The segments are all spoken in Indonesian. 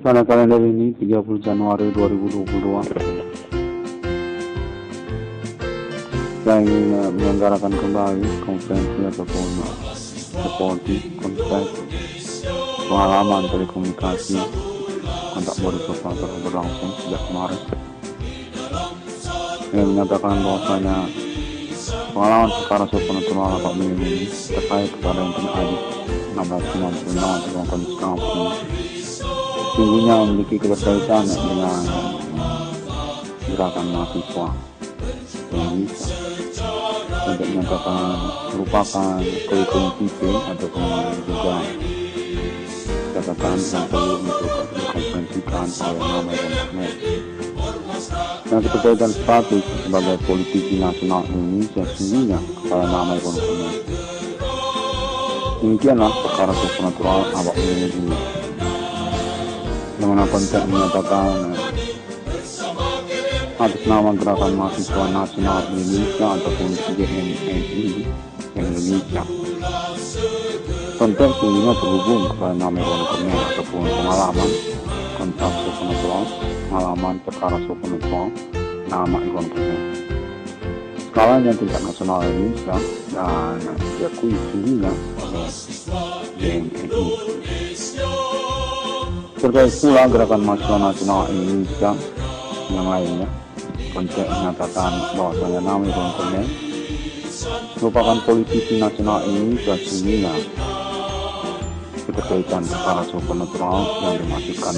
Pada kalender ini 30 Januari 2022, saya ingin menyelenggarakan kembali konferensi ataupun seperti konsep pengalaman telekomunikasi kontak modus operator berlangsung sejak kemarin. Yang menyatakan bahwasanya pengalaman perkara supernatural Bapak Milim ini terkait kepada internet ID 1696 atau kondisi kampung sungguhnya memiliki keterkaitan dengan gerakan mahasiswa Indonesia untuk menyatakan merupakan kurikulum vitae ataupun juga catatan yang perlu untuk dikonferensikan oleh nama internet. Yang keterkaitan status sebagai politisi nasional Indonesia sungguhnya kepada nama internet. Demikianlah perkara supernatural Abang ini. Dengan konsep menyatakan atas nama Gerakan Mahasiswa Nasional Indonesia ataupun GMNI Indonesia. Konteks sungguhnya terhubung kepada nama internet ataupun pengalaman kontak supernatural, pengalaman perkara supernatural, nama internet. Skalanya tingkat nasional Indonesia dan diakui sungguhnya oleh GMNI. Terkait pula Gerakan Mahasiswa Nasional Indonesia yang lainnya, konsep menyatakan bahwasanya nama internet merupakan politisi nasional Indonesia sehingga keterkaitan perkara supernatural yang dimasukkan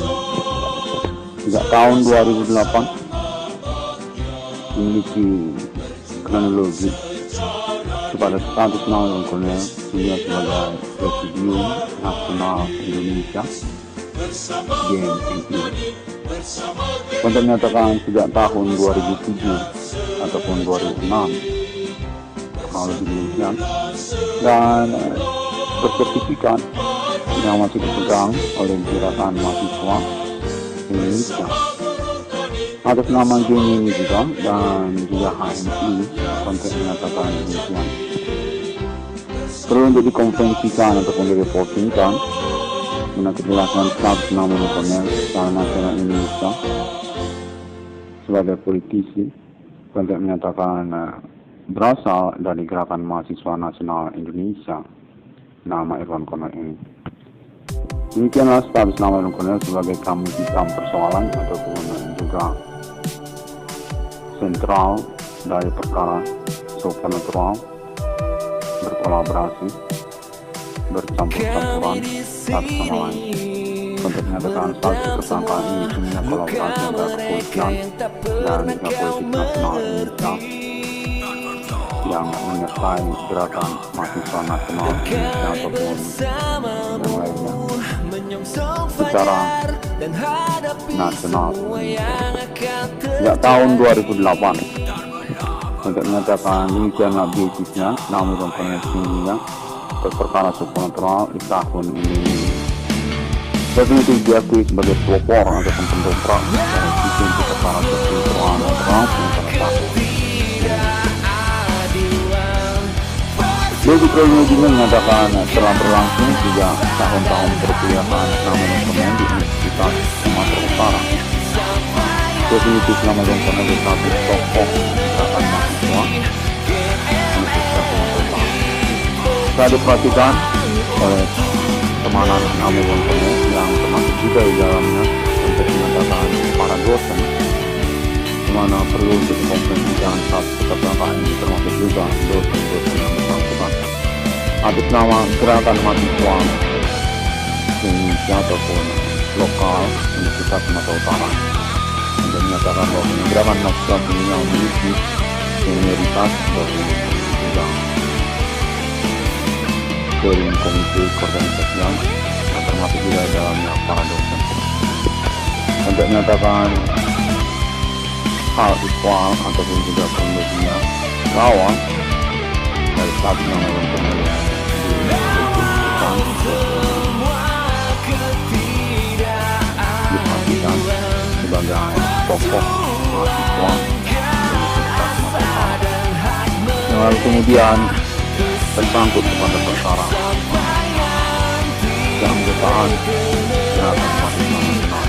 sejak tahun 2008 memiliki kronologi kepada status nama internet sehingga sebagai Presidium Nasional Indonesia GMNI. Untuk menyatakan sejak tahun 2007 ataupun 2006 kalau lebih demikian, dan bersertifikat yang masih dipegang oleh Gerakan Mahasiswa Indonesia atas nama GMNI juga dan juga HMI. Konteks menyatakan demikian perlu untuk dikonferensikan ataupun direportingkan menurut kejelasan status nama internet secara nasional Indonesia sebagai politisi. Konteks menyatakan berasal dari Gerakan Mahasiswa Nasional Indonesia nama Irwan Konel ini. Demikianlah status nama Irwan Konel sebagai kambing hitam persoalan ataupun juga sentral dari perkara supernatural berkolaborasi bercampur-campuran satu sama lain untuk menyatakan status tersangka ini semuanya kolaborasi antara kepolisian dan politik nasional Indonesia yang menyertai Gerakan Mahasiswa Nasional Indonesia ataupun yang lainnya secara nasional sejak tahun 2008 untuk menyatakan demikianlah basisnya namun komponensinya perkara supernatural di tahun ini definitif diakui sebagai pelopor atau pendongkrak dari sistem perkara supernatural Jadi kronologinya menyatakan telah berlangsung sejak tahun-tahun perkuliahan nama komponen di Universitas Sumatera Utara. Definitif nama komponen di satu tokoh gerakan mahasiswa Universitas Sumatera Utara. Telah diperhatikan oleh temanan nama komponen yang termasuk juga di dalamnya untuk menyatakan para dosen di mana perlu untuk dikonferensikan satu tersangka ini termasuk juga dosen-dosen yang bersangkutan atas nama Gerakan Mahasiswa Indonesia ataupun lokal Universitas Sumatera Utara untuk menyatakan bahwa Gerakan Mahasiswa Indonesia memiliki senioritas dari juga Steering Komite Koordinasian yang termasuk juga dalamnya para dosen untuk menyatakan hal ikhwal ataupun juga kronologinya berawal dari satu nama yang diperhatikan sebagai tokoh mahasiswa Universitas Sumatera yang lalu kemudian tersangkut kepada perkara keanggotaan Gerakan Mahasiswa Nasional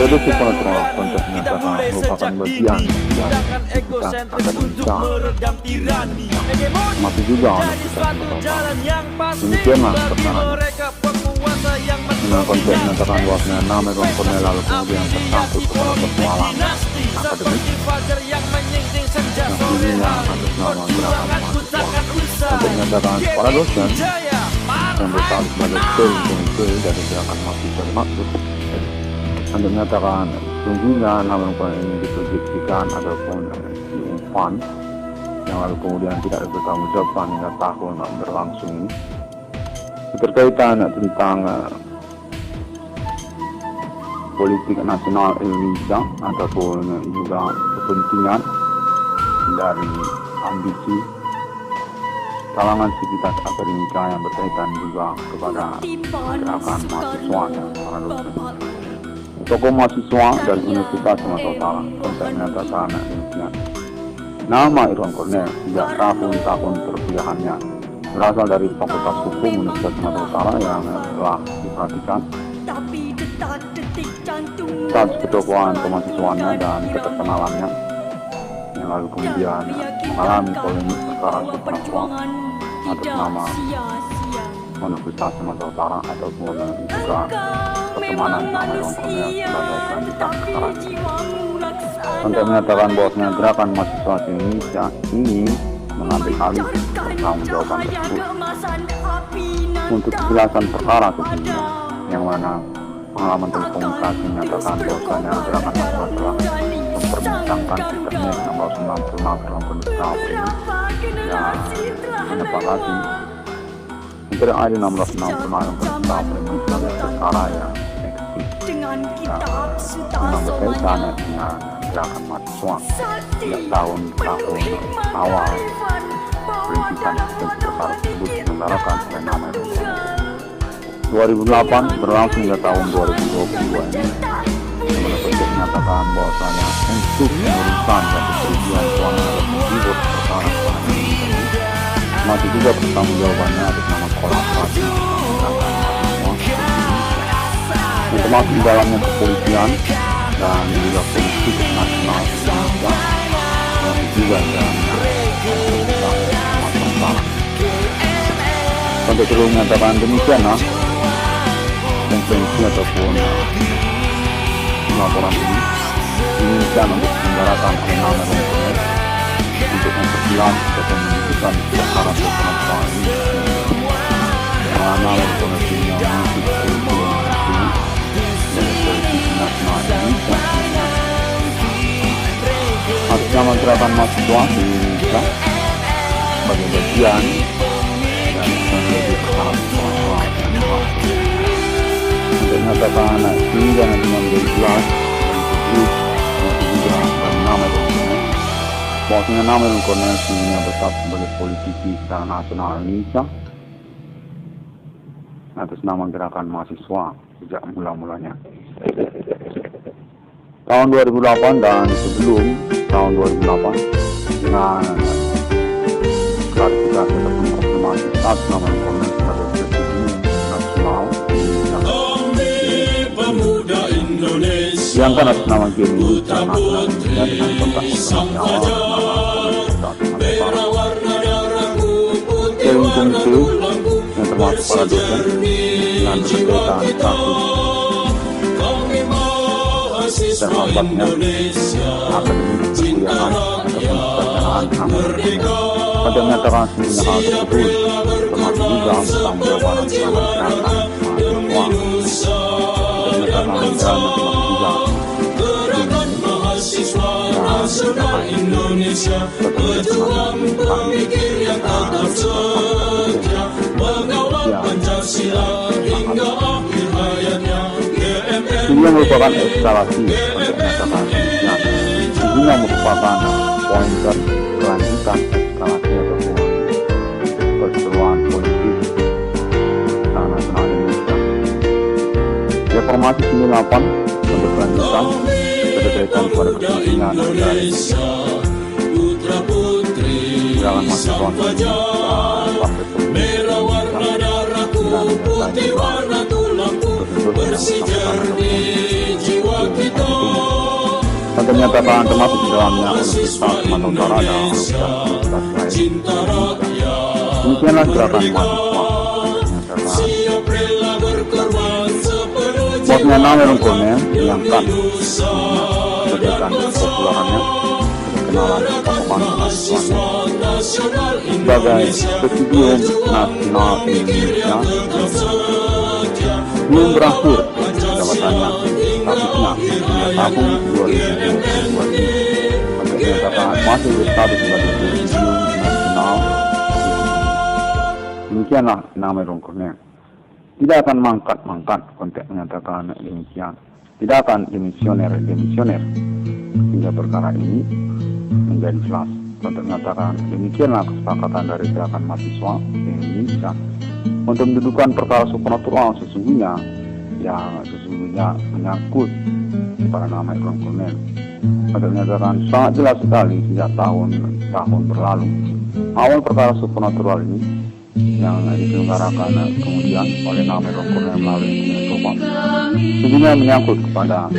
Prediksi penetral konteks menyatakan merupakan bagian dari aktivitas akademika, masih juga Universitas Nusantara. Demikianlah perkaranya. Dengan konteks menyatakan bahwasanya nama Ridwan Cornel lalu kemudian tersangkut kepada persoalan akademik, yang dirinya atas nama gerakan mahasiswa untuk menyatakan para dosen yang berstatus sebagai steering committee dari gerakan mahasiswa dimaksud untuk menyatakan sungguhnya nama Ridwan ini diproyeksikan ataupun diumpan yang lalu kemudian tidak dipertanggungjawabkan hingga tahun berlangsung berkaitan tentang politik nasional Indonesia ataupun juga kepentingan dari ambisi kalangan sivitas akademika yang berkaitan juga kepada gerakan mahasiswa dan para dosen. Tokoh mahasiswa dari Universitas Sumatera Utara kontak menyatakan demikian. Nama Ridwan Cornel sejak tahun-tahun perkuliahannya berasal dari Fakultas Hukum Universitas Sumatera Utara yang telah diperhatikan status ketokohan kemahasiswaannya dan keterkenalannya yang lalu kemudian mengalami polemik perkara supranatural atas nama Universitas Sumatera Utara ataupun juga pertemanan nama Ridwan Cornel sebagai kelanjutan perkara untuk menyatakan bahwasanya gerakan mahasiswa Indonesia ini mengambil alih pertanggungjawaban tersebut untuk kejelasan perkara sesungguhnya yang mana pengalaman telekomunikasi menyatakan bahwasanya gerakan mahasiswa telah memperbincangkan internet nomor 96 dalam kondisi tahap ini dan menyepakati antara ID 666 dalam kondisi tahap ini sebagai perkara yang eksis memang berkaitan dengan gerakan mahasiswa sejak tahun-tahun awal perintisan sistem perkara tersebut diselenggarakan oleh nama Ridwan 2008 berlangsung hingga tahun 2022 ini. Sebenarnya Presiden menyatakan bahwasanya untuk pengurusan dan persetujuan keuangan atau ribut perkara ini masih juga pertanggungjawabannya atas nama kolaborasi yang termasuk di dalamnya kepolisian dan juga politik nasional Indonesia yang juga dalam masalah. Untuk terus menyatakan demikianlah konvensi ataupun laporan ini diinginkan untuk menyelenggarakan nama Ridwan Cornel untuk memperjelas ataupun menunjukkan perkara persoalan ini karena Ridwan Cornel ini memiliki kurikulum dari politik nasional Indonesia atas nama gerakan mahasiswa di Indonesia sebagai bagian dari menjadi perkara persoalan untuk menyatakan hingga nanti menjadi jelas dan juga nama Ridwan Cornel bahwasanya nama Ridwan Cornel sehingga tetap sebagai politisi secara nasional Indonesia atas nama gerakan mahasiswa sejak mula-mulanya tahun 2008 dan sebelum tahun 2008 dengan klarifikasi ataupun konfirmasi status nama Ridwan Cornel sebagai presiden nasional diangkat atas nama GMI secara nasional Indonesia dengan kontak konfirmasi awal steering committee yang termasuk para dosen dengan berkaitan kasus terhambatnya akademik perkuliahan ataupun perencanaan pada menyatakan sejumlah hal tersebut termasuk juga pertanggungjawaban atas nama gerakan mahasiswa untuk menyatakan jalan Indonesia berjuang pemikir yang tetap setia mengawal Pancasila hingga akhir hayatnya. Ini merupakan eskalasi untuk menyatakan ini merupakan pointer kelanjutan eskalasi ataupun perseteruan politik secara nasional Indonesia. Reformasi 98 yang berkelanjutan berkaitan pada kepentingan dari gerakan mahasiswa dan partai politik dengan Untuk menyatakan termasuk di dalamnya Universitas Sumatera Utara dan Universitas lain. Demikianlah gerakan mahasiswa bosnya Namer Konen diangkat berdasarkan kepopularannya, kenalan pasokan mahasiswanya sebagai Presidium Nasional Indonesia. Belum berakhir jabatannya, statusnya hingga tahun 2022 untuk menyatakan masih berstatus sebagai Presidium Nasional. Demikianlah Namer Konen. Tidak akan mangkat konteks menyatakan demikian. Tidak akan demisioner hingga perkara ini menjadi jelas. Konteks menyatakan demikianlah kesepakatan dari gerakan mahasiswa Indonesia untuk mendudukan perkara supranatural sesungguhnya yang sesungguhnya menyangkut pada nama Ibrahim Konen. Konteks menyatakan sangat jelas sekali sejak tahun berlalu. Awal perkara supranatural ini yang diselenggarakan kemudian oleh Namer Konen melalui Kementerian sesungguhnya menyangkut kepada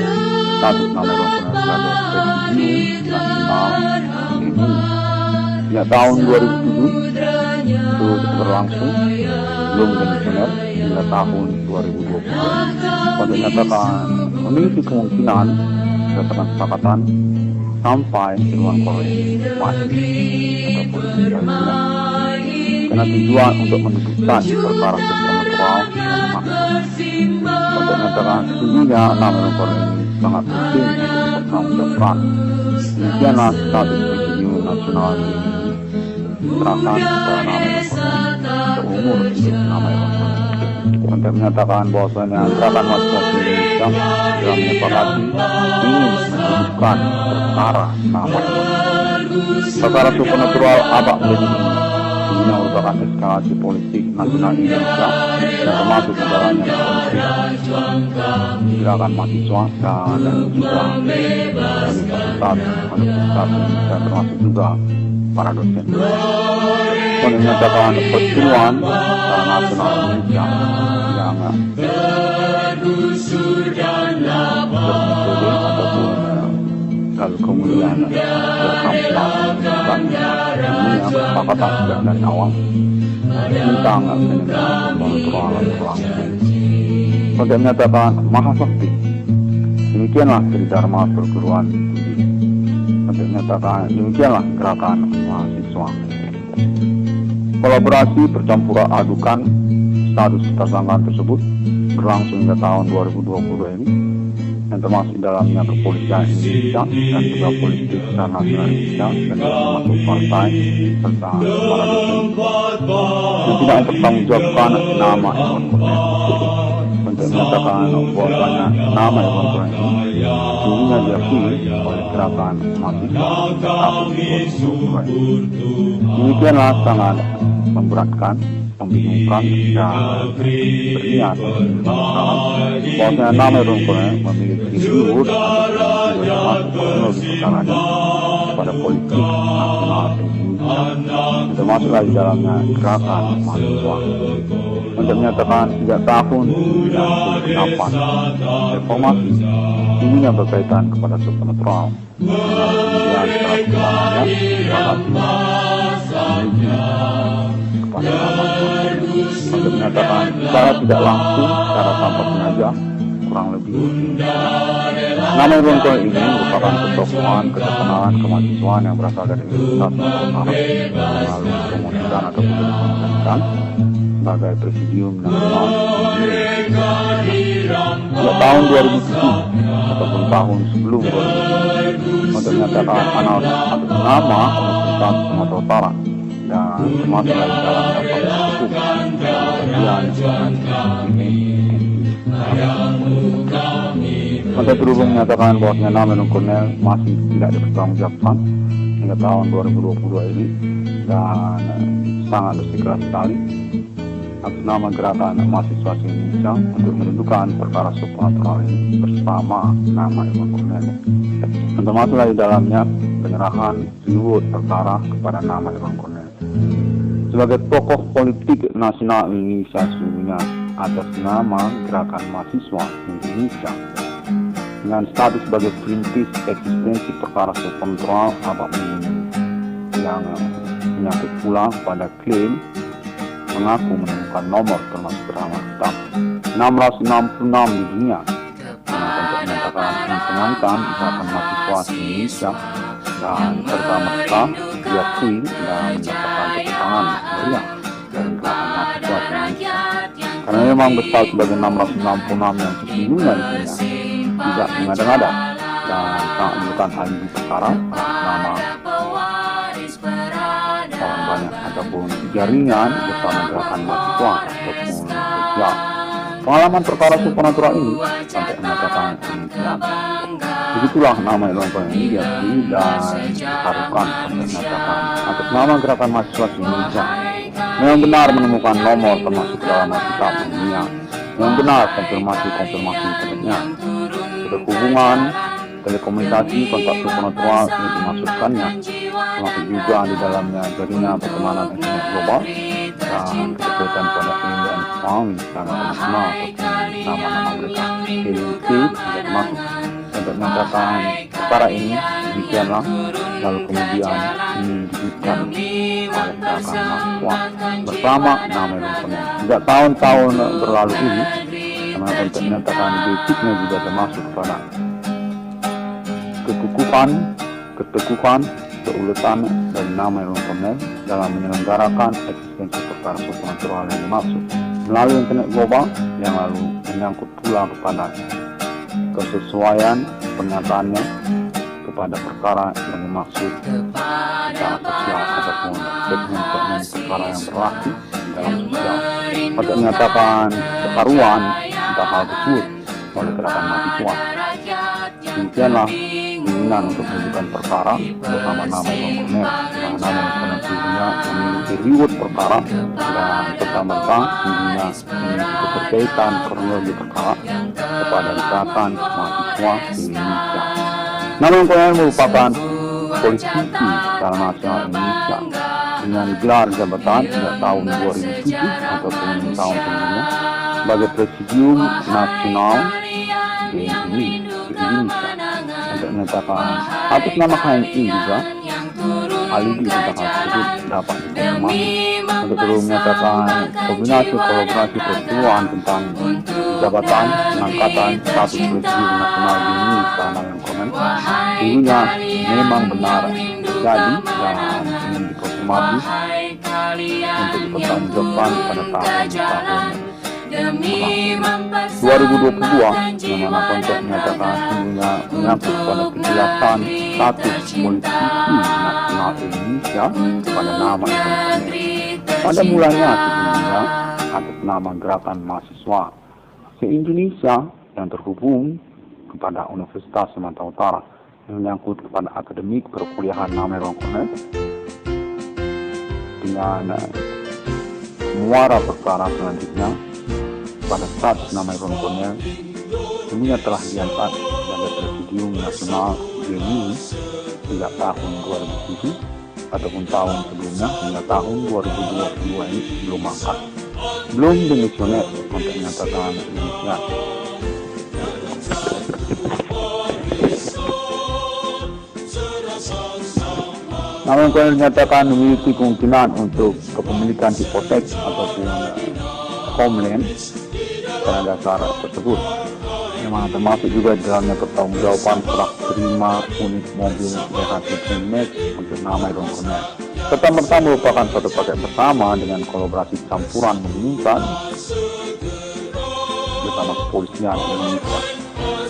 status Namer Konen sebagai Presidium Nasional Indonesia. Sejak tahun 2007 terus berlangsung belum demisioner hingga tahun 2020. Pada menyatakan memiliki kemungkinan berdasarkan kesepakatan sampai di luar koalisi ataupun karena tujuan untuk menentukan perkara supranatural untuk menyatakan sesungguhnya Namer Konen ini sangat penting untuk bertanggung jawab. Demikianlah status Presidium Nasional ini diserahkan kepada Namer Konen seumur hidup Namer Konen. Untuk menyatakan bahwasanya gerakan mahasiswa Indonesia dalam menyepakati ingin menentukan perkara Namer Konen. Perkara supranatural abak menjadi ini merupakan eskalasi politik nasional Indonesia dan termasuk dalamnya politik gerakan mahasiswa dan juga universitas dan termasuk juga para dosen. Menyatakan persetujuan secara nasional Indonesia yang bermetode ataupun lalu kemudian berkampanye ini yang kesepakatan sejak dari awal tentang penyelenggaraan supranatural berlangsung. Untuk menyatakan Mahasakti, demikianlah Sri Dharma perguruan tinggi. Untuk menyatakan demikianlah gerakan mahasiswa. Kolaborasi bercampur adukan status tersangka tersebut berlangsung hingga tahun 2022 ini, yang termasuk dalamnya kepolisian Indonesia dan juga politik secara nasional Indonesia dan termasuk partai serta para dosen yang tidak mempertanggungjawabkan nama Iwan Konen untuk menyatakan bahwasanya nama Iwan Konen ini sesungguhnya diakui oleh gerakan mahasiswa tahun 2022. Demikianlah sangat memberatkan, membingungkan dan berniat bahwasanya nama Iwan Konen memiliki luhur teknologi perkaranya pada politik nasional Indonesia, termasuk di dalamnya gerakan mahasiswa. Untuk menyatakan sejak tahun 1998 reformasi tingginya berkaitan kepada supranatural, kemudian setelah kepada nama untuk menyatakan secara tidak langsung, secara tanpa sengaja, kurang lebih nama Iwan Konen ini merupakan ketokohan, keterkenalan kemahasiswaan yang berasal dari Universitas Sumatera Utara melalui kemudian ataupun dikomunikasikan sebagai Presidium Nasional sejak tahun 2007 ataupun tahun sebelum 2007 untuk menyatakan analisis atas nama Universitas Sumatera Utara dan termasuk dari dalam Untuk berhubung menyatakan bahwasanya nama Iwan Konen masih tidak dipertanggungjawabkan hingga tahun 2022 ini dan sangat bersikeras sekali atas nama gerakan mahasiswa Indonesia untuk menentukan perkara supranatural ini bersama nama Iwan Konen. Dan termasuk di dalamnya penyerahan seluruh perkara kepada nama Iwan Konen sebagai tokoh politik nasional Indonesia sesungguhnya atas nama gerakan mahasiswa Indonesia. dengan status sebagai perintis eksistensi perkara supernatural yang menyangkut pula pada klaim mengaku menemukan nomor termasuk drama hitam 666 di dunia, untuk menyatakan menyenangkan gerakan mahasiswa Indonesia dan serta merta diakui dan mendapatkan keterangan meriah dari gerakan mahasiswa Indonesia, karena memang besar sebagai 666 yang sesungguhnya di dunia tidak mengada-ngada dan sangat menemukan alibi perkara nama orang banyak ataupun jaringan bersama gerakan mahasiswa ataupun sosial. Pengalaman perkara supernatural ini sampai menyatakan demikian. Begitulah nama Ilmuwan ini diakui dan diharukan sampai menyatakan atas nama gerakan mahasiswa Indonesia memang benar menemukan nomor termasuk dalam kitab dunia. Memang benar konfirmasi internetnya. Berhubungan telekomunikasi kontak supernatural yang dimaksudkannya, termasuk juga di dalamnya jaringan pertemanan internet global dan keterkaitan pada penelitian Islami secara internasional ataupun nama-nama mereka KUT tidak termasuk untuk menyatakan perkara ini. Demikianlah lalu kemudian ini diberikan oleh gerakan mahasiswa bersama nama Ilmuwan. Sejak tahun-tahun berlalu ini, karena untuk menyatakan basicnya juga termasuk pada keteguhan, keuletan dari nama Ilmuwan dalam menyelenggarakan eksistensi perkara supernatural yang dimaksud melalui internet global, yang lalu menyangkut pula kepada kesesuaian pernyataannya kepada perkara yang dimaksud secara sosial ataupun segmen-segmen perkara yang berlaku dalam sosial, untuk menyatakan kekaruan tentang hal tersebut oleh gerakan mahasiswa. Demikianlah keinginan untuk menunjukkan perkara bersama nama Ilmuwan, nama Ilmuwan sehingga memiliki reward perkara dan serta-merta sehingga memiliki keterkaitan kronologi perkara kepada gerakan mahasiswa Indonesia. Nama Ilmuwan merupakan politisi secara nasional Indonesia dengan gelar jabatan sejak tahun 2007 ataupun tahun sebelumnya sebagai Presidium Nasional BNI Indonesia, untuk menyatakan atas nama HMI juga alibi tentang hal tersebut dapat dikonfirmasi, untuk perlu menyatakan kombinasi kolaborasi peristiwaan tentang jabatan pengangkatan status Presidium Nasional BNI karena yang komen sehingga memang benar terjadi dan ingin dikonfirmasi untuk dipertanggungjawabkan pada tahun 2022, yang mana konteks menyatakan sehingga menyangkut pada kejelasan status politisi nasional Indonesia pada nama Ilmuwan. Pada mulanya sehingga atas nama gerakan mahasiswa se-Indonesia yang terhubung kepada Universitas Sumatera Utara yang menyangkut kepada akademik perkuliahan nama Ilmuwan dengan muara perkara selanjutnya pada status nama Ilmuwan semuanya telah diangkat sebagai Presidium Nasional BNI sejak tahun 2007 ataupun tahun sebelumnya hingga tahun 2022 ini belum angkat, belum dimisioner untuk menyatakan Indonesia. Namun Ilmuwan dinyatakan memiliki kemungkinan untuk kepemilikan hipotek ataupun homeland pada dasar tersebut, yang mana termasuk juga di dalamnya pertanggungjawaban serah terima unit mobil BHT Max untuk nama Ilmuwan. Serta-merta merupakan suatu paket bersama dengan kolaborasi campuran menginginkan bersama kepolisian Indonesia.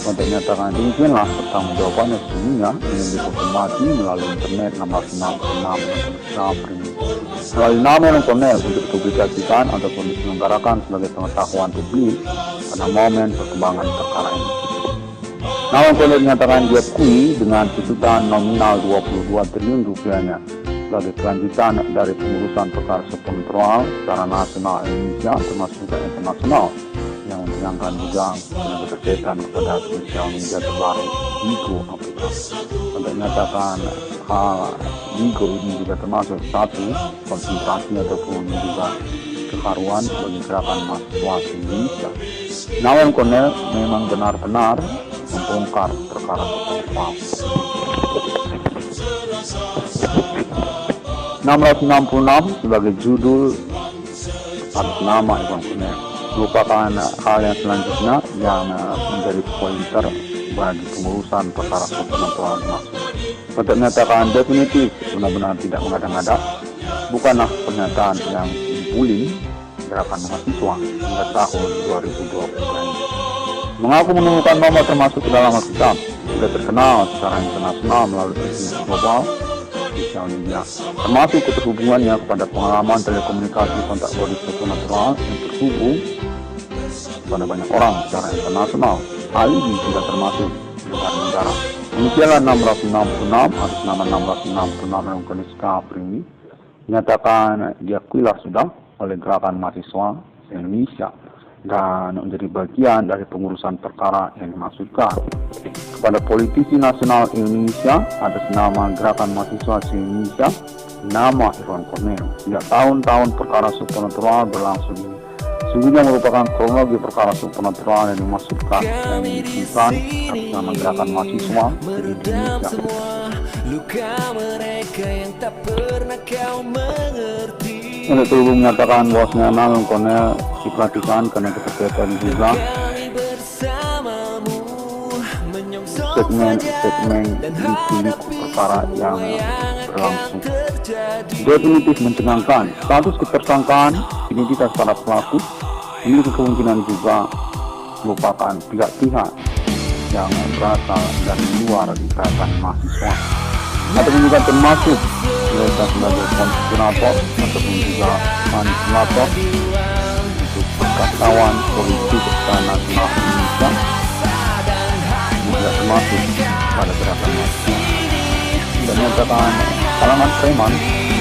Untuk menyatakan demikianlah pertanggungjawabannya sesungguhnya dengan dikonfirmasi melalui internet 666 melalui nama Ilmuwan untuk dipublikasikan ataupun diselenggarakan sebagai pengetahuan publik pada momen perkembangan perkara ini. Nama Ilmuwan dinyatakan diakui dengan tuntutan nominal 22 triliun rupiahnya sebagai kelanjutan dari pengurusan perkara supernatural secara nasional Indonesia termasuk juga internasional, yang menyangkan juga dengan keterkaitan kepada sosial media terbaru Bigo Afrika. Untuk menyatakan hal Bigo ini juga termasuk satu konsentrasi ataupun juga keharuan bagi gerakan mahasiswa Indonesia. Nama Ilmuwan memang benar-benar untuk membongkar perkara seksual. 666 sebagai judul atas nama Iwan Kurniawan merupakan hal yang selanjutnya yang menjadi pointer bagi pengurusan perkara supranatural maksud. Untuk menyatakan definitif benar-benar tidak mengada-ngada bukanlah pernyataan yang bullying gerakan mahasiswa hingga tahun 2020 ini. Mengaku menemukan nomor termasuk dalam Alkitab sudah terkenal secara internasional melalui bisnis global sosial media, termasuk keterhubungannya kepada pengalaman telekomunikasi kontak body supranatural yang terhubung pada banyak orang secara internasional. Hal ini tidak termasuk negara-negara. Demikianlah 666 atas nama 666 yang Discovery ini dinyatakan diakuilah sudah oleh gerakan mahasiswa Indonesia dan menjadi bagian dari pengurusan perkara yang dimaksudkan kepada politisi nasional Indonesia atas nama gerakan mahasiswa Indonesia nama Iwan Kurniawan. Sejak tahun-tahun perkara supranatural berlangsung ini sungguhnya merupakan kronologi perkara supranatural yang dimaksudkan dan dimaksudkan atas nama gerakan mahasiswa Indonesia. Untuk terhubung menyatakan bahwasanya nama Kurniawan diperhatikan karena keterkaitan juga segmen liku perkara yang berlangsung. Definitif mencengangkan status ketersangkaan identitas para pelaku memiliki kemungkinan juga merupakan pihak-pihak yang berasal dari luar gerakan mahasiswa atau juga termasuk mereka sebagai konspirator ataupun juga manipulator untuk kekacauan politik nasional Indonesia juga termasuk pada gerakan mahasiswa dan menyatakan kalangan preman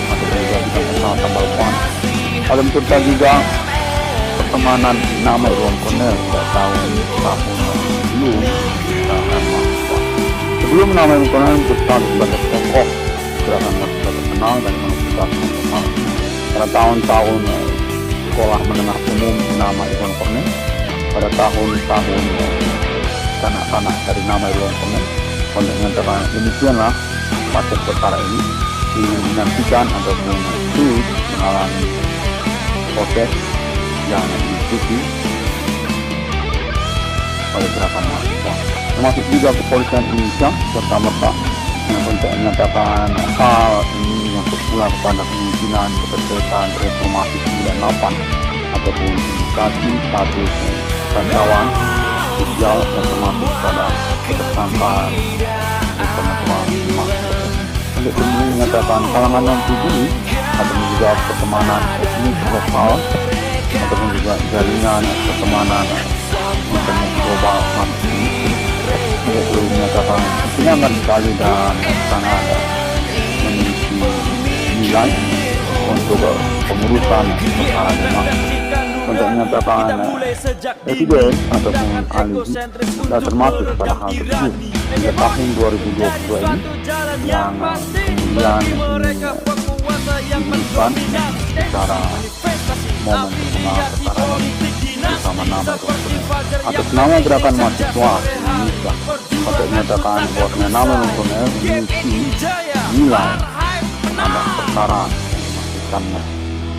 atau juga dikenal tambal ban ada serta juga pertemanan nama Iwan Kurniawan pada tahun sebelum gerakan mahasiswa. Sebelum nama Iwan Kurniawan berstatus sebagai tokoh gerakan mahasiswa terkenal dan menentukan nasional pada tahun-tahun sekolah menengah umum nama Iwan Kurniawan pada tahun-tahun kanak-kanak dari nama Iwan Kurniawan untuk menyatakan demikianlah proses perkara ini dinantikan ataupun terus mengalami proses yang diikuti oleh gerakan mahasiswa, termasuk juga kepolisian Indonesia serta merta yang untuk menyatakan hal ini yang pula kepada kemungkinan keterkaitan reformasi 98 ataupun indikasi status kekacauan sosial yang termasuk pada ketersangkaan supranatural mahasiswa. Untuk kemudian menyatakan kalangan yang ini ataupun juga pertemanan etnis lokal ataupun juga jaringan pertemanan internet global mahasiswa untuk menyatakan kenyangan sekali dan sangat memiliki nilai untuk pengurusan perkara memang untuk menyatakan presiden ataupun ahli sudah termasuk pada hal tersebut hingga tahun 2022 ini yang kemudian diberikan secara momen terkenal perkara bersama nama atas nama gerakan mahasiswa Indonesia untuk menyatakan bahwa nama Kurniawan memiliki nilai terhadap perkara yang dimaksudkannya.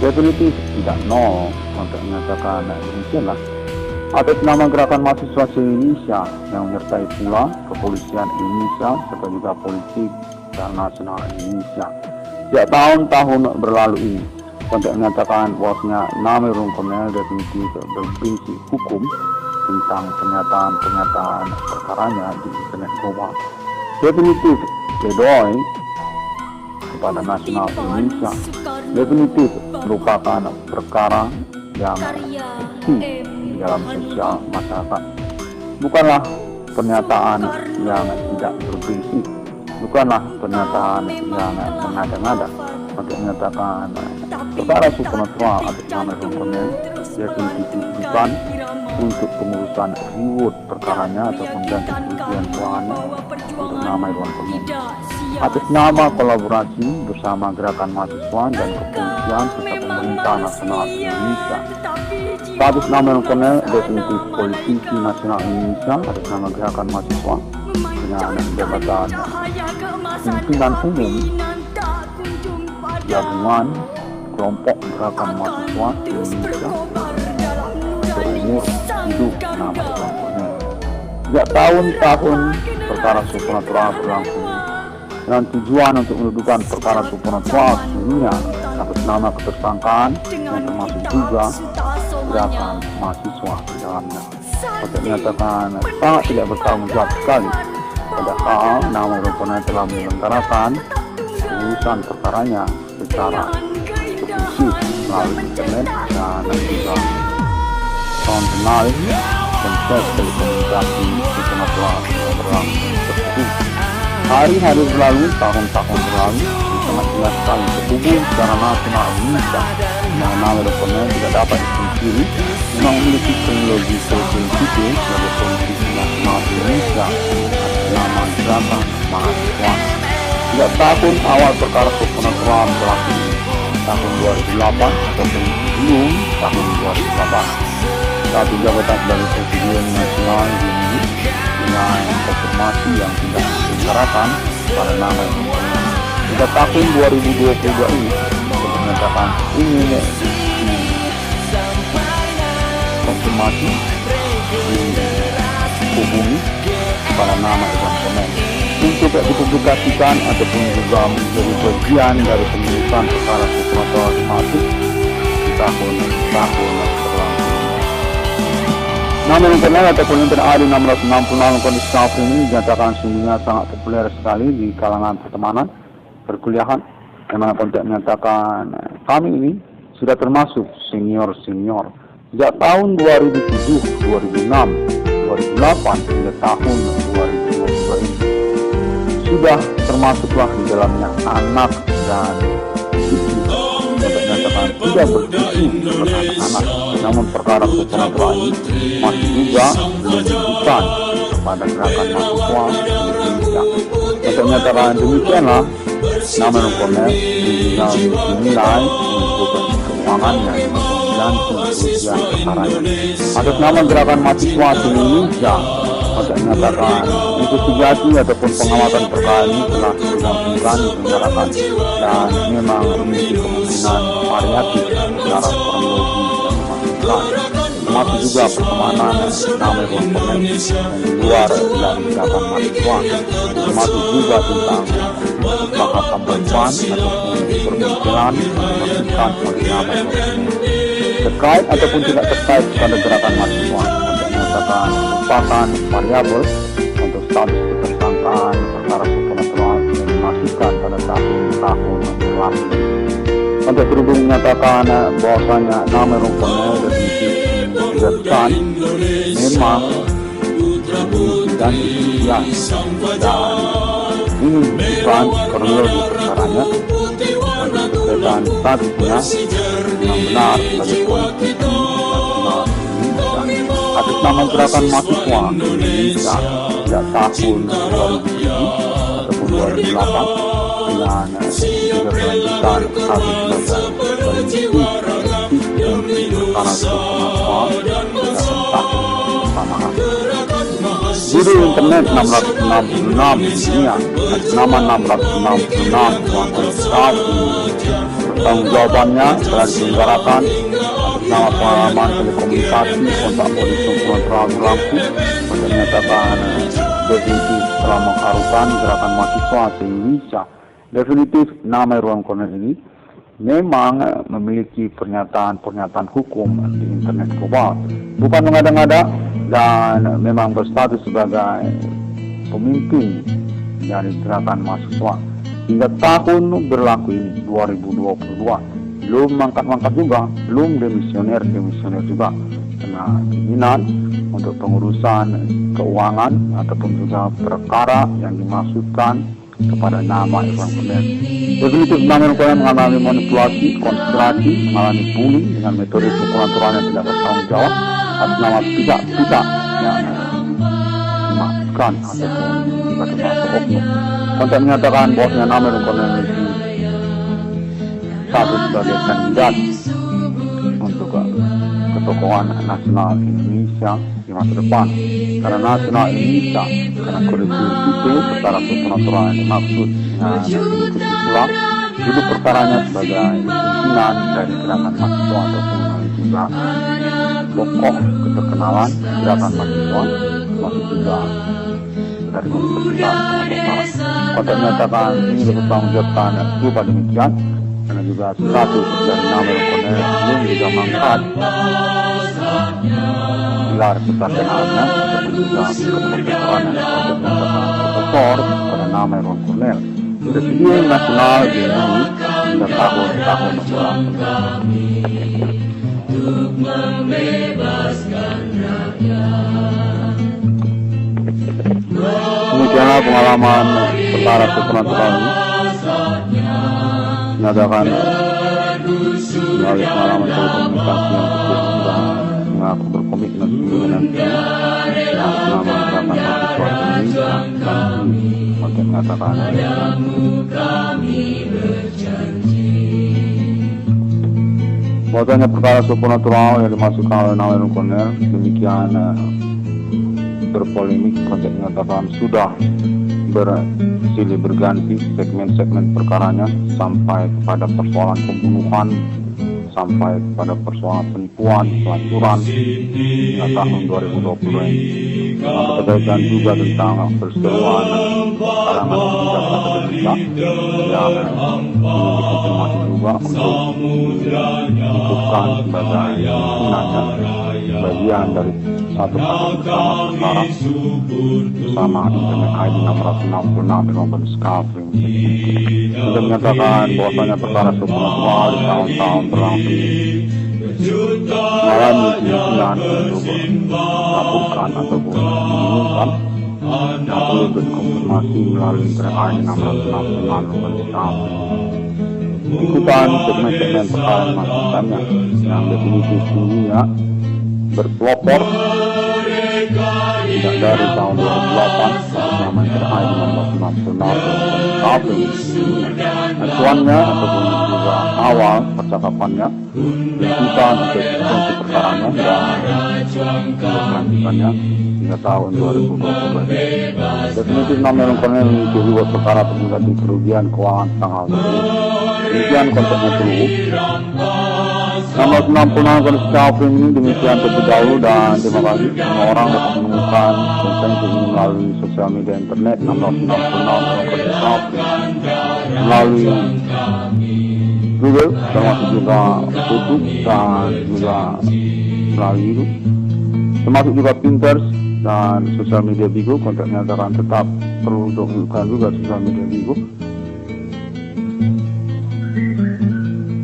Definitif tidak nol untuk menyatakan demikianlah atas nama gerakan mahasiswa Indonesia yang menyertai pula kepolisian Indonesia serta juga politik dan nasional Indonesia sejak tahun-tahun berlalu ini untuk menyatakan bahwasanya nama Kurniawan definitif berprinsip hukum tentang pernyataan perkaranya di internet global. Definitif pledoi kepada nasional Indonesia definitif merupakan perkara yang eksis di dalam sosial masyarakat. Bukanlah pernyataan yang tidak berprinsip, bukanlah pernyataan yang mengada-ngada untuk menyatakan perkara supranatural atas nama Kurniawan definitif bukan untuk pengurusan reward perkaranya ataupun ganti kerugian keuangannya untuk nama Kurniawan atas nama kolaborasi bersama gerakan mahasiswa dan kepolisian serta pemerintah nasional Indonesia Status nama Irwan Cornel definitif politisi nasional Indonesia atas nama Gerakan Mahasiswa dengan jabatan pimpinan umum gabungan kelompok Gerakan Mahasiswa Indonesia berumur hidup nama Irwan Cornel. Sejak tahun-tahun perkara supernatural berlangsung dengan tujuan untuk mendudukan perkara supernatural dunia atas nama ketersangkaan yang termasuk juga Gerakan Mahasiswa di dalamnya. Dapat menyatakan sangat tidak bertanggung jawab sekali padahal nama Irwan Cornel telah menyelenggarakan urusan perkaranya secara eksklusif melalui internet dan juga konvensional konsep telekomunikasi supernatural yang berlangsung tersebut. Hari-hari berlalu, tahun-tahun berlalu, sangat jelas sekali terhubung secara nasional Indonesia yang nama Irwan Cornel tidak dapat dipungkiri memang memiliki teknologi sipil sebagai politisi nasional Indonesia atas nama Gerakan Mahasiswa. Sejak tahun awal perkara supernatural berlaku tahun 2008 ataupun sebelum tahun 2008 saat jabatan sebagai Presiden Nasional ini dengan konfirmasi yang tidak diutarakan pada nama Irwan Cornel. Sejak tahun 2022 ini menyatakan ingin konfirmasi dihubungi pada nama Irwan Cornel untuk dipublikasikan ataupun juga menjadi bagian dari pengurusan perkara supernatural masuk di tahun-tahun berlangsung. Nama Irwan Cornel ataupun Inten AD 666 kondisi Kafri ini dinyatakan sungguhnya sangat populer sekali di kalangan pertemanan, perkuliahan. Memang kontak menyatakan kami ini sudah termasuk senior-senior. Sejak tahun 2007, 2006, 2008 hingga tahun 2022 ini sudah termasuklah di dalamnya anak dan cucu. Dapat menyatakan tidak bercucu seperti anak-anak. Namun perkara supernatural ini masih juga belum diberikan kepada Gerakan Mahasiswa Indonesia. Dapat menyatakan demikianlah nama Irwan Cornel dinilai untuk keuangannya dan kerugian perkaranya. Atas nama Gerakan Mahasiswa Indonesia, dapat menyatakan investigasi ataupun pengamatan perkara ini telah dilakukan diselenggarakan dan memang memiliki kemungkinan variatif secara kronologi dan memastikan, termasuk juga pertemanan nama Irwan Cornel yang di luar dari Gerakan Mahasiswa, termasuk juga tentang kesepakatan perempuan ataupun perpindahan memastikan oleh nama Irwan Cornel terkait ataupun tidak terkait pada Gerakan Mahasiswa. Menyatakan merupakan variabel untuk status ketersangkaan perkara supernatural yang dimasukkan pada tahun-tahun berlalu. Untuk terhubung menyatakan bahwasanya nama Irwan Cornel definitif dikatakan memang dan demikian dan ini bukan kronologi perkaranya untuk berkaitan statusnya yang benar sebagai politisi nasional Indonesia atas nama Gerakan Mahasiswa Indonesia sejak tahun 2007 ataupun 2008 dengan juga kelanjutan status sebagai politisi perkara supernatural pada tahun bersamaan. Judul internet 666 dunia atas nama 666 ruang konsultasi. Pertanggungjawabannya telah diselenggarakan atas nama pengalaman telekomunikasi kontak polisi supernatural berlaku untuk menyatakan definitif telah mengharukan Gerakan Mahasiswa Indonesia. Definitif nama Irwan Cornel ini memang memiliki pernyataan hukum di internet global, bukan mengada-ngada, dan memang berstatus sebagai pemimpin dari Gerakan Mahasiswa hingga tahun berlaku ini 2022. Belum mangkat-mangkat juga, belum demisioner juga, karena keinginan untuk pengurusan keuangan ataupun juga perkara yang dimaksudkan kepada nama Irwan Cornel. Definitif nama Irwan Cornel mengalami manipulasi, konspirasi, mengalami bullying dengan metode supernatural yang tidak bertanggung jawab atas nama pihak-pihak yang dimaksudkan ataupun juga termasuk oknum. Kontak menyatakan bahwasanya nama Irwan Cornel memiliki status sebagai kandidat untuk ketokohan nasional Indonesia di masa depan. Karena nasional Indonesia, karena kondisi itu secara supernatural yang dimaksud mengikuti pula duduk perkaranya sebagai pimpinan dari gerakan mahasiswa ataupun juga pokok keterkenalan gerakan mahasiswa, masih juga dari Universitas Sumatera Utara. Kota menyatakan ini bertanggung berupa demikian karena juga status dari nama Kolonel belum juga mengangkat gelar keterkenalannya seperti juga keprofesoran yang menyatakan profesor pada nama Kolonel. Presiden nasional ini hingga tahun-tahun demikianlah pengalaman perkara supernatural ini menyatakan melalui pengalaman telekomunikasi yang cukup dan mengaku berkomitmen dengan selama gerakan mahasiswa Indonesia dan makin mengatakan bahwasanya perkara supernatural yang dimasukkan oleh Nawel Kolonel demikian berpolemik. Konteks mengatakan sudah bersilih berganti segmen-segmen perkaranya sampai kepada persoalan pembunuhan, sampai kepada persoalan penipuan, pelacuran hingga tahun 2020 ini. Berkaitan juga tentang perseteruan kalangan pejabat Indonesia yang dikonfirmasi juga untuk dikukuhkan sebagai pimpinannya bagian dari satu paket bersama sekarang bersama Internet ID 666 dengan Skafring. Sudah menyatakan bahwasanya perkara supernatural di tahun-tahun berlangsung mengalami kemungkinan untuk melakukan ataupun mengumumkan yang perlu dikonfirmasi melalui Internet ID 666 dengan Skafring. Ikutan segmen-segmen perkara masukannya yang definisi tingginya berpelopor tidak dari tahun 2008 nama Internet ID 666 Skafring. Acuannya ataupun juga awal percakapannya ikutan untuk fungsi perkaranya dan kelanjutannya hingga tahun 2020. Definitif Nawel Kolonel memiliki riwayat perkara mengganti kerugian keuangan tanggal demikian konteksnya dulu. 666 Skafring ini demikian terlebih dahulu dan terima kasih semua orang dapat menemukan konten ini melalui sosial media internet 666 Skafring melalui Google termasuk juga YouTube dan juga melalui YouTube termasuk juga Pinterest dan sosial media Bigo. Konten menyatakan tetap perlu untuk menggunakan juga sosial media Bigo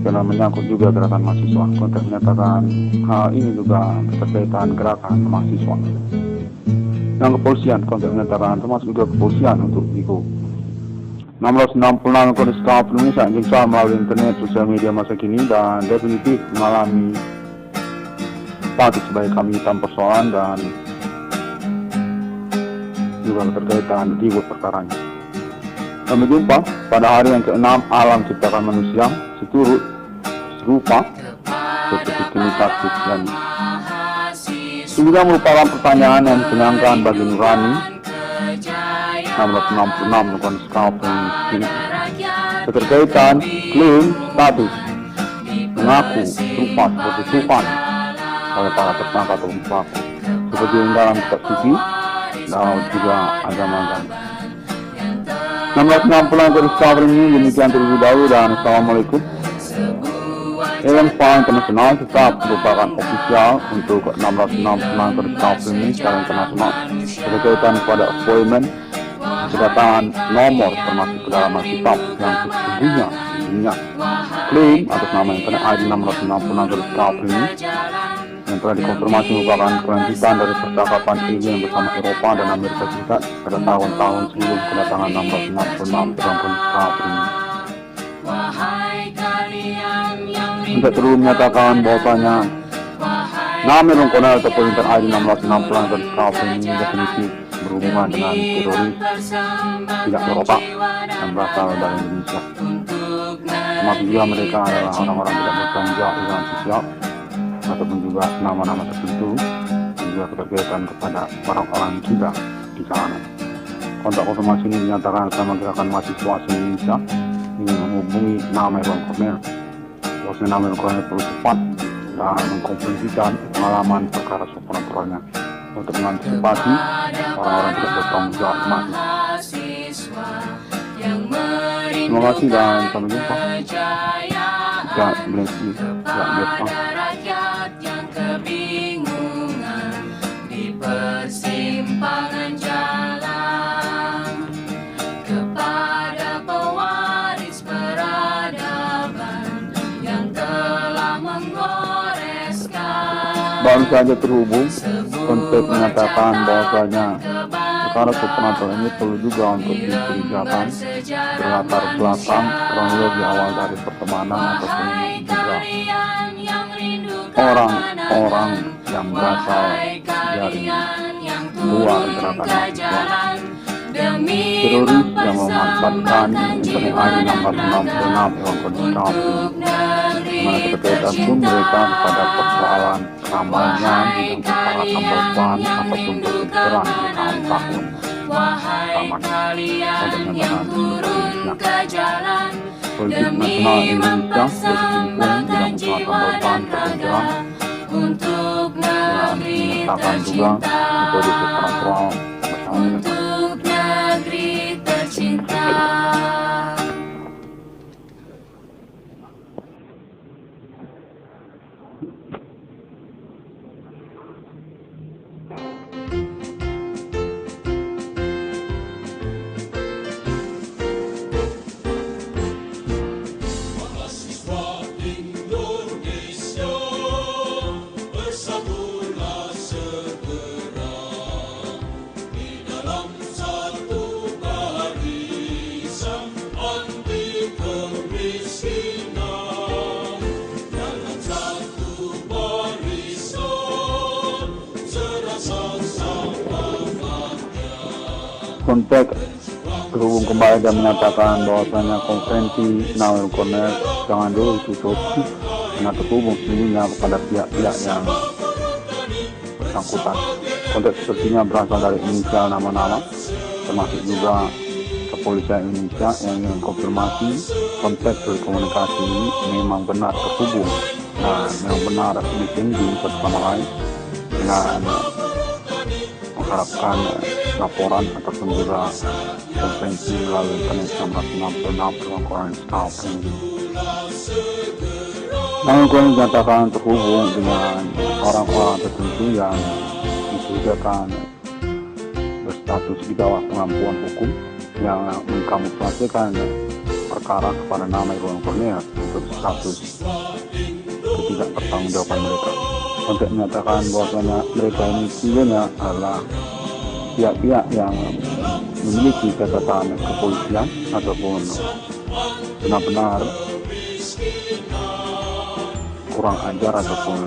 karena menyangkut juga gerakan mahasiswa. Konten menyatakan hal ini juga berkaitan gerakan mahasiswa. Yang kepolisian, konten menyatakan termasuk juga kepolisian untuk Bigo. 666 kondisi Skafring Indonesia jengkal melalui internet sosial media masa kini dan definitif mengalami status sebagai kami hitam persoalan dan juga berkaitan ribut perkaranya. Sampai jumpa pada hari yang ke-6 alam ciptakan manusia seturut serupa seperti kini taktis dan juga merupakan pertanyaan yang menyenangkan bagi Nurani 666 melakukan Skafring ini keterkaitan klaim status mengaku serupa seperti Tuhan oleh para tersangka atau pelaku seperti yang dalam kitab suci dan juga agama-agama. 666 dari Skafring ini demikian terlebih dahulu dan Assalamualaikum. Elem Spa Internasional tetap merupakan ofisial untuk 666 dari Skafring ini secara internasional berkaitan pada appointment kedatangan nomor termasuk kedalaman kitab yang sesungguhnya dunia klaim atas nama Internet ID 666 dari Skafring ini yang telah dikonfirmasi merupakan kelanjutan dari percakapan alien bersama Eropa dan Amerika Serikat pada tahun-tahun sebelum kedatangan 666 dalam Skafring ini. Untuk perlu menyatakan bahwasanya Nawel Kolonel ataupun Internet ID 666 dari Skafring ini definitif berhubungan dengan teroris tidak Eropa yang berasal dari Indonesia. Termasuk juga mereka adalah orang-orang tidak bertanggung jawab dengan sosial ataupun juga nama-nama tertentu, juga keterkaitan kepada orang-orang gila di sana. Kontak konfirmasi ini dinyatakan sama gerakan mahasiswa Indonesia ingin menghubungi nama Irwan Cornel. Bahwasanya nama Irwan Cornel perlu cepat dan mengkomprehensifkan pengalaman perkara supranatural untuk mengantisipasi orang-orang tidak bertanggung jawab mahasiswa. Terima kasih dan sampai jumpa. God bless you. God bless you. Persimpangan jalan kepada pewaris peradaban yang telah menggoreskan. Baru saja terhubung untuk menyatakan bahwasanya perkara supranatural ini perlu juga untuk dicurigakan berlatar belakang kronologi awal dari pertemanan ataupun juga orang-orang yang berasal dari luar gerakan mahasiswa. Teroris yang memanfaatkan internet ID nomor 66 Irwan Cornel, dimana keterkaitan pun mereka pada persoalan keramaian bidang para tambal ban ataupun berpikiran di tahun-tahun taman untuk menyatakan politik nasional Indonesia berkecimpung dalam usaha tambal ban berpikiran dan menyatakan juga metode supranatural bersama mereka. Negeri tercinta. Konteks terhubung kembali dan menyatakan bahwasanya konferensi nama Irwan Cornel jangan dulu ditutup karena terhubung sendirinya kepada pihak-pihak yang bersangkutan. Konteks sepertinya berasal dari inisial nama-nama, termasuk juga kepolisian Indonesia yang ingin konfirmasi konteks dari komunikasi ini memang benar terhubung dan memang benar disinggung satu sama lain dengan mengharapkan laporan ataupun juga konferensi melalui internet 666 Irwan Cornel Scout. Namun Cornel dinyatakan terhubung dengan orang-orang tertentu yang dicurigakan berstatus di bawah pengampuan hukum yang mengkamuflasikan perkara kepada nama Irwan Cornel untuk status ketidakpertanggungjawaban mereka. Untuk menyatakan bahwasanya mereka ini sebenarnya adalah pihak-pihak yang memiliki catatan kepolisian ataupun benar-benar kurang ajar ataupun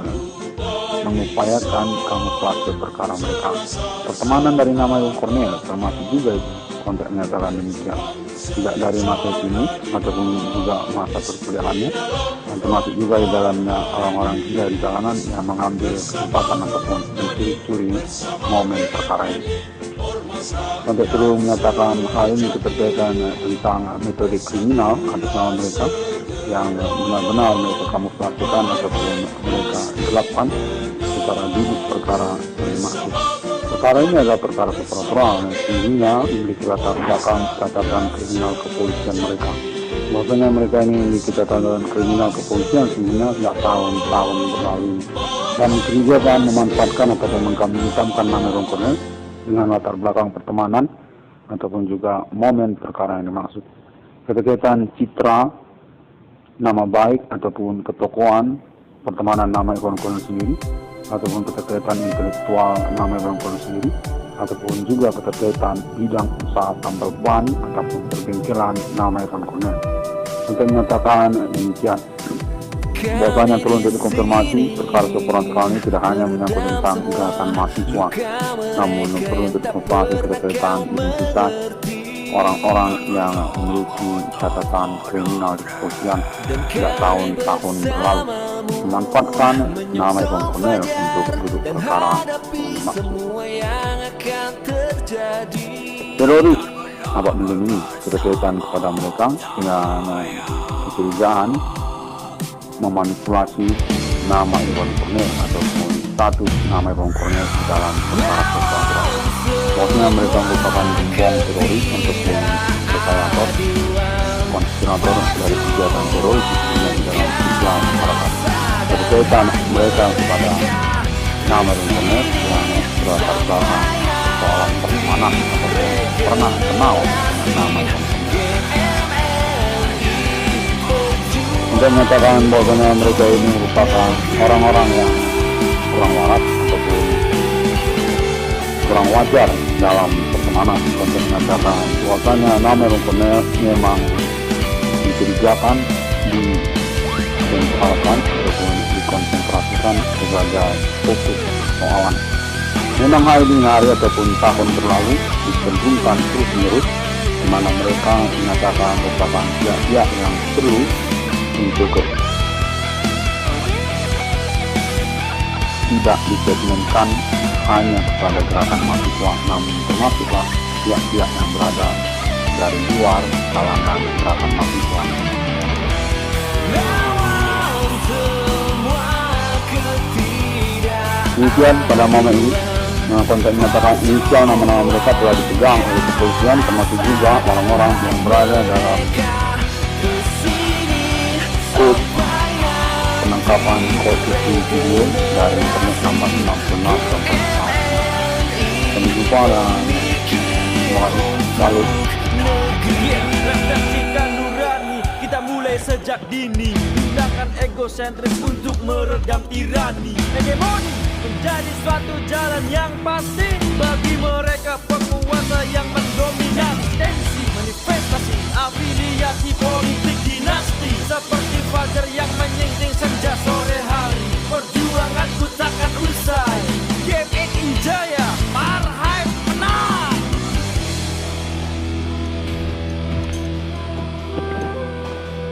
mengupayakan kamuflase perkara mereka. Pertemanan dari nama Irwan Cornel termasuk juga itu konteks menyatakan demikian, tidak dari masa kini ataupun juga masa perkuliahannya, dan termasuk juga di dalamnya orang-orang gila di jalanan yang mengambil kesempatan ataupun mencuri-curi momen perkara ini. Konteks terus menyatakan hal ini keterkaitan tentang metode kriminal atas nama mereka yang benar-benar mereka kamuflasikan ataupun mereka gelapkan secara duduk perkara yang dimaksud. Perkara ini adalah perkara supranatural yang sehingga memiliki latar belakang catatan kriminal kepolisian mereka. Bahwasanya mereka ini memiliki catatan kriminal kepolisian sehingga sejak tahun-tahun berlalu dan mencurigakan memanfaatkan ataupun mengkambing hitamkan nama Irwan Cornel dengan latar belakang pertemanan ataupun juga momen perkara yang dimaksud. Keterkaitan citra, nama baik ataupun ketokohan pertemanan nama Irwan Cornel sendiri, ataupun keterkaitan intelektual nama Irwan Cornel sendiri, ataupun juga keterkaitan bidang usaha tambal ban ataupun perbengkelan nama Irwan Cornel. Untuk menyatakan demikian, bahwasanya perlu untuk dikonfirmasi perkara supranatural ini tidak hanya menyangkut tentang gerakan mahasiswa, namun perlu untuk dikonfirmasi keterkaitan identitas orang-orang yang memiliki catatan kriminal di kepolisian sejak tahun-tahun lalu. memanfaatkan nama Iwan Cornel untuk duduk perkara maksud. Teroris abad melindungi berkaitan kepada mereka dengan kecurigaan memanipulasi nama Iwan Cornel ataupun status nama Iwan Cornel di dalam perkara perkara. Maksudnya mereka merupakan gembong teroris untuk berkaitan konspirator dari kegiatan teroris yang di dalam Islam masyarakat. Berkaitan mereka kepada nama Iwan Cornel yang berdasarkan soalan pertemanan atau pernah kenal dengan nama Iwan Cornel. Untuk menyatakan bahwasanya mereka ini merupakan orang-orang yang kurang waras ataupun kurang wajar dalam pertemanan. Untuk menyatakan bahwasanya nama Iwan Cornel memang dicurigakan, dikenalkan ataupun dikonsentrasikan sebagai fokus persoalan. Memang hari ataupun tahun berlalu dicenderungkan terus menerus, di mana mereka menyatakan merupakan pihak-pihak yang perlu untuk tidak disegmenkan hanya kepada gerakan mahasiswa, namun termasuklah pihak-pihak yang berada dari luar kalangan gerakan mahasiswa. Demikian pada momen ini, konten menyatakan inisial nama-nama mereka telah dipegang oleh kepolisian, termasuk juga orang-orang yang berada dalam kode penangkapan posisi video dari internet nomor 66 sampai sampai jumpa dan lalu. Kita mulai sejak dini, gunakan egosentris untuk meredam tirani. Hegemoni menjadi suatu jalan yang pasti bagi